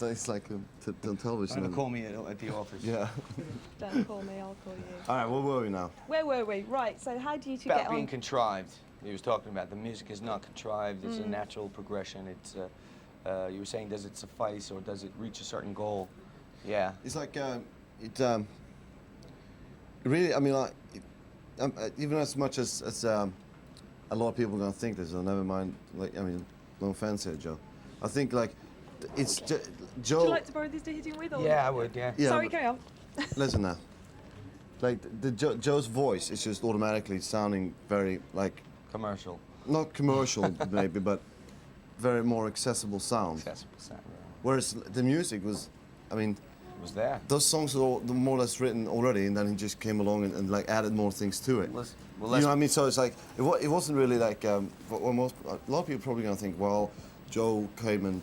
it's like on television. Don't call me at the office. Yeah. Don't call me, I'll call you. All right, where were we now? Where were we? Right, so how do you two About get on? being contrived. He was talking about the music is not contrived, it's a natural progression. It's, you were saying, does it suffice or does it reach a certain goal? Yeah. It's like, really, I mean, like, even as much as a lot of people are going to think this, so never mind, like, I mean, no offense here, Joe. I think, like, it's Joe... Would you like to borrow this to hit him with? Or? Yeah, I would, yeah. Sorry, carry on. Listen now. Like, Joe's voice is just automatically sounding very, like... Commercial. Not commercial, maybe, but very more accessible sound. Accessible sound, right. Whereas the music was, I mean... It was there. Those songs were all, more or less written already, and then he just came along and like, added more things to it. Well, you know what I mean? So it's like, it wasn't really like, a lot of people are probably going to think, well, Joe came and,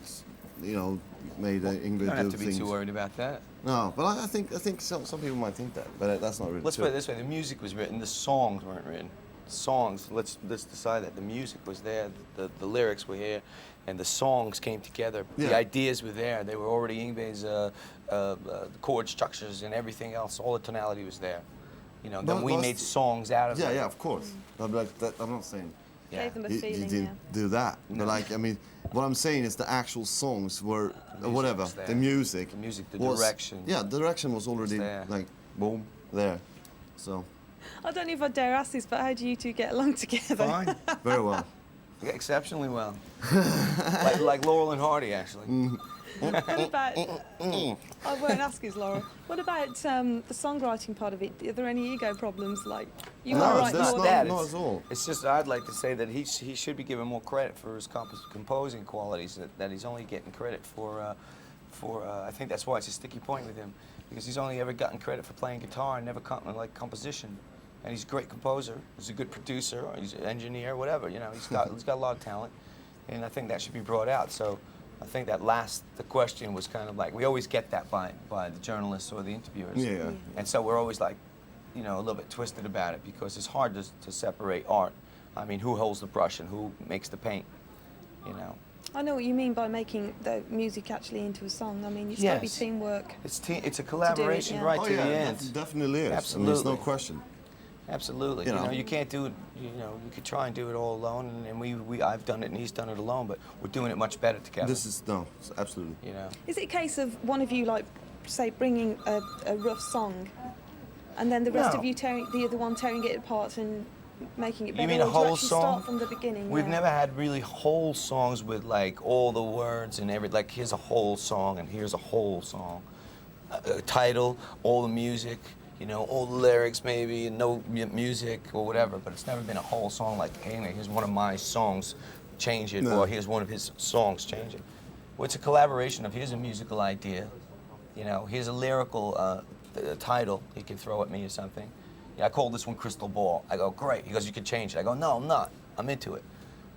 you know, made Yngwie do things. You don't have to be too worried about that. No, but I think some people might think that, but that's not really Let's true. put it this way, the music was written, the songs weren't written. Songs, let's decide that. The music was there, the lyrics were here, and the songs came together. Yeah. The ideas were there. They were already Yngwie's chord structures and everything else. All the tonality was there. You know, then we made songs out of it. Yeah, yeah, of course. I'm not saying Gave them a you feeling, didn't do that. No. But like, I mean, what I'm saying is the actual songs were, whatever, the music. The music, the was, direction. Yeah, the direction was already like, boom, there. So. I don't know if I dare ask this, but how do you two get along together? Fine. Very well. Yeah, exceptionally well. like Laurel and Hardy, actually. What about, I won't ask you, Laura. What about the songwriting part of it? Are there any ego problems? Like, you No, want to write that's more not- than... not at all. It's just, I'd like to say that he should be given more credit for his composing qualities, that he's only getting credit for I think that's why it's a sticky point with him, because he's only ever gotten credit for playing guitar and never like composition. And he's a great composer, he's a good producer, he's an engineer, whatever, you know, he's got a lot of talent, and I think that should be brought out. So I think that the question was kind of like, we always get that by the journalists or the interviewers. Yeah. And so we're always like, you know, a little bit twisted about it, because it's hard to separate art. I mean, who holds the brush and who makes the paint, you know? I know what you mean by making the music actually into a song. I mean, it's got to be teamwork. It's a collaboration yeah. right Oh to yeah, the end. it definitely is. Absolutely. I mean, there's no question. Absolutely. You know, you can't do it, you know, you could try and do it all alone, and I've done it and he's done it alone, but we're doing it much better together. It's absolutely. You know. Is it a case of one of you, like, say, bringing a rough song, and then the rest of you the other one tearing it apart and making it better? You mean a or do whole you actually song? start from the beginning? We've yeah. never had really whole songs with like all the words and like here's a whole song and here's a whole song. A title, all the music, you know, all the lyrics maybe, and no music or whatever, but it's never been a whole song like, hey, here's one of my songs, change it, or here's one of his songs, change it. Well, it's a collaboration of here's a musical idea, you know, here's a lyrical title he can throw at me or something. Yeah, I call this one Crystal Ball. I go, great. He goes, you could change it. I go, no, I'm not. I'm into it.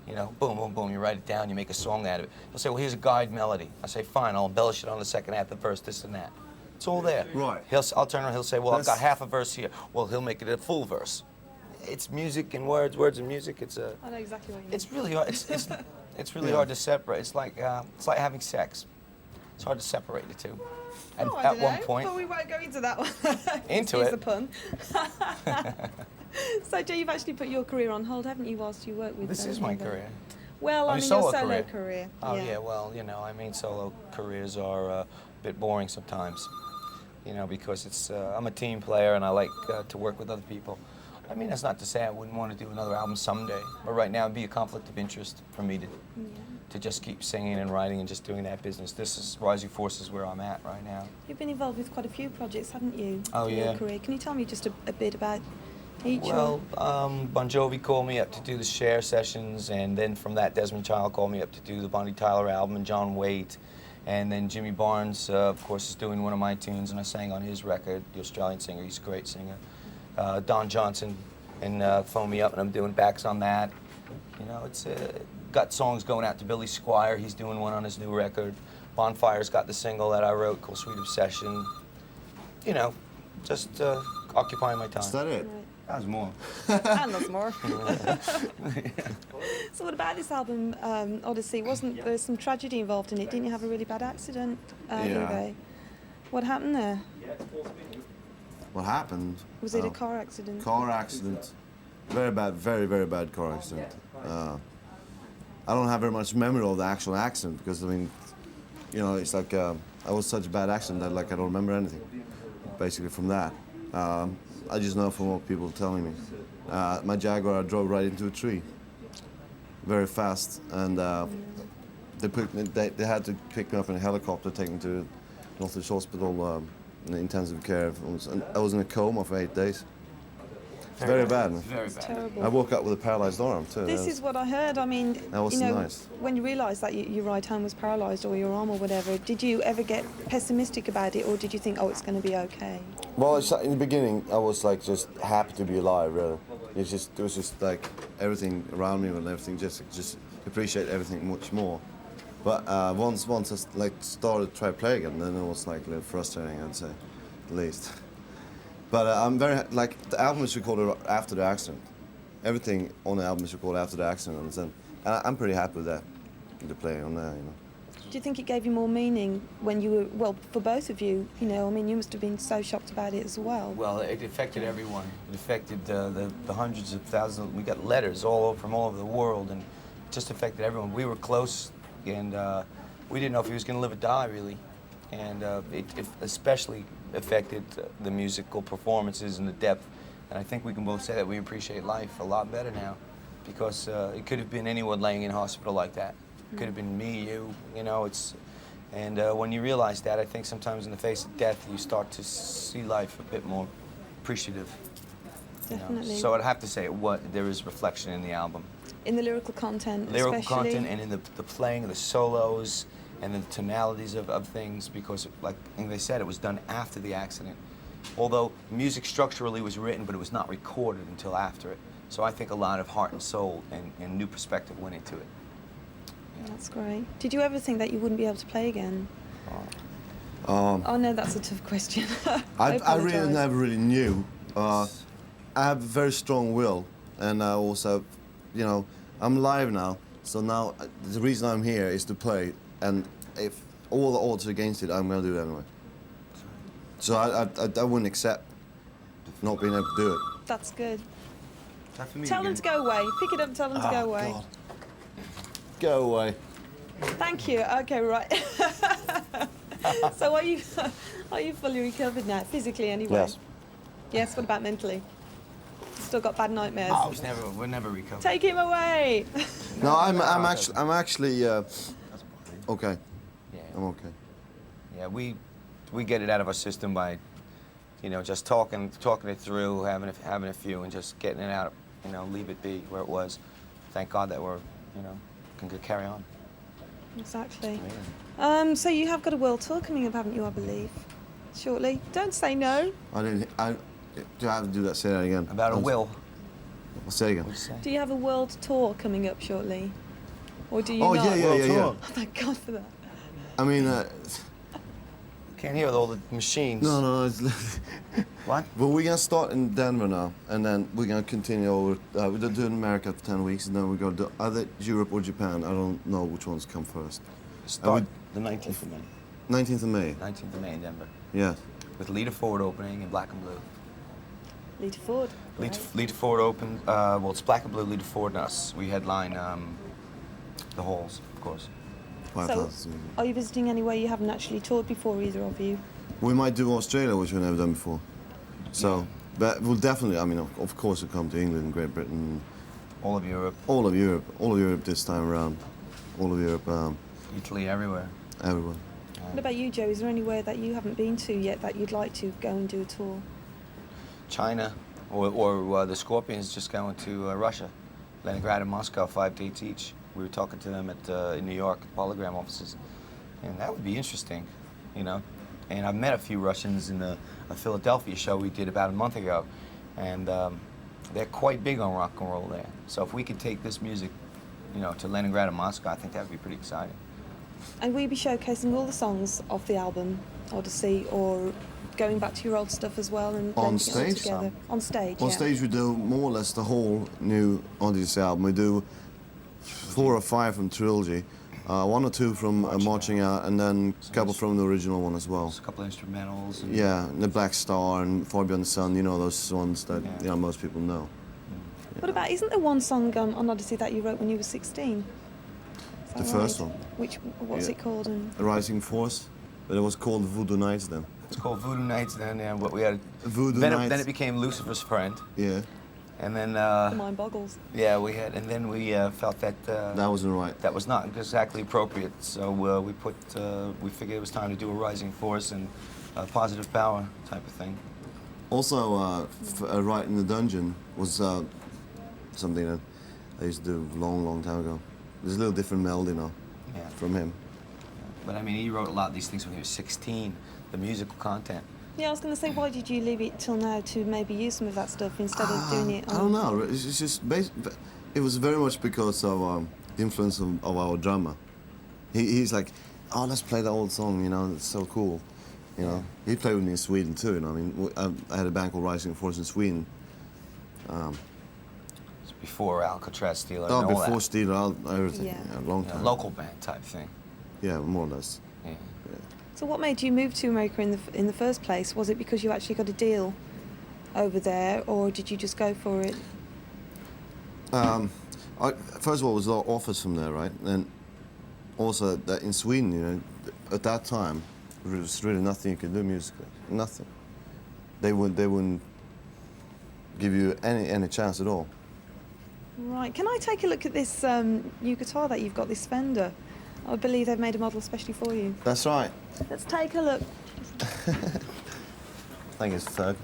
You know, boom, boom, boom. You write it down, you make a song out of it. He'll say, well, here's a guide melody. I say, fine, I'll embellish it on the second half, the verse, this and that. It's all there. Right. I'll turn around, he'll say, well, I've got half a verse here. Well, he'll make it a full verse. It's music and words and music. It's a. I know exactly what you mean. It's really hard. It's really hard to separate. It's like having sex. It's hard to separate the two. At one point. But we won't go into that one. Into Excuse it. the pun. So, Joe, you've actually put your career on hold, haven't you, whilst you work with This is my Fender? career. Well, I mean, your solo career. Oh yeah, well, you know, I mean, solo careers are a bit boring sometimes. You know, because it's I'm a team player and I like to work with other people. I mean, that's not to say I wouldn't want to do another album someday, but right now it'd be a conflict of interest for me to just keep singing and writing and just doing that business. This is Rising Forces where I'm at right now. You've been involved with quite a few projects, haven't you? Oh, in yeah. Your career. Can you tell me just a bit about each Well, one? Bon Jovi called me up to do the Cher sessions, and then from that, Desmond Child called me up to do the Bonnie Tyler album and John Waite. And then Jimmy Barnes, of course, is doing one of my tunes, and I sang on his record, the Australian singer. He's a great singer. Don Johnson phoned me up, and I'm doing backs on that. You know, it's got songs going out to Billy Squire. He's doing one on his new record. Bonfire's got the single that I wrote called Sweet Obsession. You know, just occupying my time. Is that it? Right. That was more. And lots more. So what about this album, Odyssey? Wasn't there some tragedy involved in it? Didn't you have a really bad accident, Yngwie? What happened there? What happened? Was it a car accident? Car accident. Very bad, very, very bad car accident. I don't have very much memory of the actual accident because, I mean, you know, it's like I was such a bad accident that like I don't remember anything, basically from that. I just know from what people are telling me. My Jaguar drove right into a tree, very fast, and they had to pick me up in a helicopter, take me to Northwich Hospital, in intensive care. I was in a coma for 8 days. It's very bad. Very bad. Terrible. I woke up with a paralysed arm too. This is what I heard. I mean, That wasn't you know, nice. when you realised that your right hand was paralysed or your arm or whatever, did you ever get pessimistic about it, or did you think, oh, it's going to be okay? Well, in the beginning, I was like just happy to be alive. Really, it was just like everything around me and everything. Just appreciate everything much more. But once I like started to try to play again, then it was like a little frustrating, I'd say, at least. But I'm very like the album is recorded after the accident. Everything on the album is recorded after the accident, and I'm pretty happy with that. The playing on there, you know. Do you think it gave you more meaning when you were, well, for both of you, you know, I mean, you must have been so shocked about it as well. Well, it affected everyone. It affected the hundreds of thousands. We got letters from all over the world, and it just affected everyone. We were close, and we didn't know if he was going to live or die, really. And it especially affected the musical performances and the depth. And I think we can both say that we appreciate life a lot better now, because it could have been anyone laying in hospital like that. It could have been me, you know, and when you realize that, I think sometimes in the face of death, you start to see life a bit more appreciative. You know? Definitely. So I'd have to say there is reflection in the album. In the lyrical content, Lyrical especially. content and in the playing of the solos and the tonalities of things, because like they said, it was done after the accident. Although music structurally was written, but it was not recorded until after it. So I think a lot of heart and soul and new perspective went into it. That's great. Did you ever think that you wouldn't be able to play again? Oh no, that's a tough question. I really never really knew. I have a very strong will, and I also, you know, I'm live now. So now the reason I'm here is to play, and if all the odds are against it, I'm going to do it anyway. So I wouldn't accept not being able to do it. That's good. Time for me Tell them to go away. Pick it up and tell them to go away. God. Go away. Thank you. Okay, right. So are you fully recovered now, physically anyway? Yes. Yes, what about mentally? Still got bad nightmares? We're never recovered. Take him away! No, I'm actually okay. Yeah. I'm okay. Yeah, we get it out of our system by, you know, just talking it through, having a few, and just getting it out. You know, leave it be where it was. Thank God that we're, you know, can carry on. Exactly. Amazing. So you have got a world tour coming up, haven't you, I believe? Shortly. Don't say no. Do I have to do that? Say that again. About a will. I'll say it again. What'd you say? Do you have a world tour coming up shortly? Or do you Oh, not? yeah. Oh, thank God for that. I mean, Can't hear with all the machines. no. It's What? But we're gonna start in Denver now, and then we're gonna continue over. We're doing America for 10 weeks, and then we're gonna do either Europe or Japan. I don't know which ones come first. Start the 19th of May. 19th of May. 19th of May in Denver. Yeah. With Lita Ford opening in Black and Blue. Lita Ford. Lita Ford opened, well, it's Black and Blue, Lita Ford and us. We headline the halls, of course. 5,000. Are you visiting anywhere you haven't actually toured before, either of you? We might do Australia, which we've never done before. So, but we'll definitely. I mean, of course, we'll come to England, Great Britain, All of Europe, all of Europe this time around, all of Europe, Italy, everywhere. everyone. What about you, Joe? Is there anywhere that you haven't been to yet that you'd like to go and do a tour? China, or the Scorpions just going to Russia, Leningrad and Moscow, 5 dates each. We were talking to them in New York, Polygram offices, and that would be interesting, you know. And I've met a few Russians in a Philadelphia show we did about a month ago, and they're quite big on rock and roll there. So if we could take this music, you know, to Leningrad and Moscow, I think that would be pretty exciting. And will you be showcasing all the songs off the album, Odyssey, or going back to your old stuff as well and On blending it all stage, together? On stage, On yeah. stage we do more or less the whole new Odyssey album. We do 4 or 5 from Trilogy, 1 or 2 from Marching Out, and then a couple from the original one as well. Just a couple of instrumentals. And Yeah, The Black Star and Far Beyond the Sun, you know, those ones that Yeah. you know, most people know. What about, isn't there one song on Odyssey that you wrote when you were 16? Is The that first right? one. What's Yeah. it called? And A Rising Force, but it was called Voodoo Nights then. It's called Voodoo Nights then, yeah, but we had... Voodoo then Nights. Then it became Lucifer's Friend, Yeah, and then, the mind boggles. yeah, we had, and then we felt that... that wasn't right. that was not exactly appropriate, so we figured it was time to do a Rising Force and Positive Power type of thing. Also, Right in the Dungeon was something that I used to do a long, long time ago. There's a little different melody now Yeah. from him. But I mean, he wrote a lot of these things when he was 16, the musical content. Yeah, I was going to say, why did you leave it till now to maybe use some of that stuff instead of doing it on... I don't know. It's just it was very much because of the influence of our drummer. He's like, oh, let's play the old song. You know, it's so cool. You know, he played with me in Sweden too. You know, I mean, I had a band called Rising Force in Sweden. It's before Alcatraz Steeler Oh, and all before that. Steeler, everything. Yeah. Yeah, a long Yeah, time. local band type thing. Yeah, more or less. Yeah. So what made you move to America in the first place? Was it because you actually got a deal over there, or did you just go for it? First of all, it was a lot of offers from there, right? And also that in Sweden, you know, at that time, there was really nothing you could do musically. Nothing. They wouldn't give you any chance at all. Right. Can I take a look at this new guitar that you've got, this Fender? I believe they've made a model especially for you. That's right. Let's take a look. Thank you, Ferg.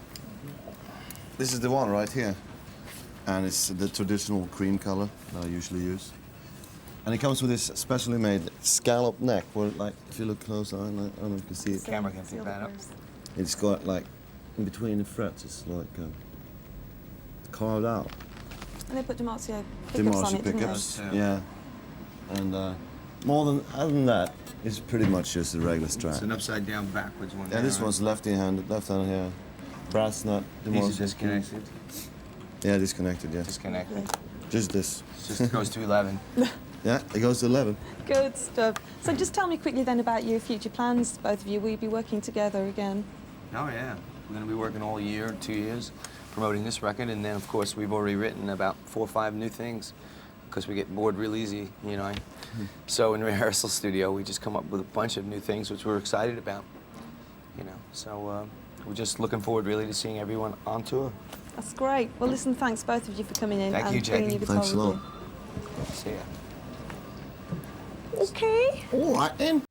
This is the one right here. And it's the traditional cream color that I usually use. And it comes with this specially made scallop neck, where, like, if you look closer, I don't know if you can see it. Camera can pick that up. It's got, like, in between the frets, it's like carved out. And they put DiMarzio pickups on it, didn't pickups, they? yeah. And other than that, it's pretty much just a regular Strat. It's an upside down backwards one. Yeah, this one's left-handed here. Brass nut. These DiMarzio. are disconnected. Yeah, disconnected, yes. Disconnected. Just this. It just goes to 11. Yeah, it goes to 11. they? Good stuff. So just tell me quickly then about your future plans, both of you. Will you be working together again? Oh yeah, we're going to be working all year, 2 years, promoting this record, and then of course we've already written about 4 or 5 new things, because we get bored real easy, you know. So in rehearsal studio, we just come up with a bunch of new things which we're excited about, you know. So we're just looking forward really to seeing everyone on tour. That's great. Well, listen, thanks both of you for coming in Thank and you, bringing Jackie. your guitar Thanks a with lot. you. See ya. Okay. All right, then.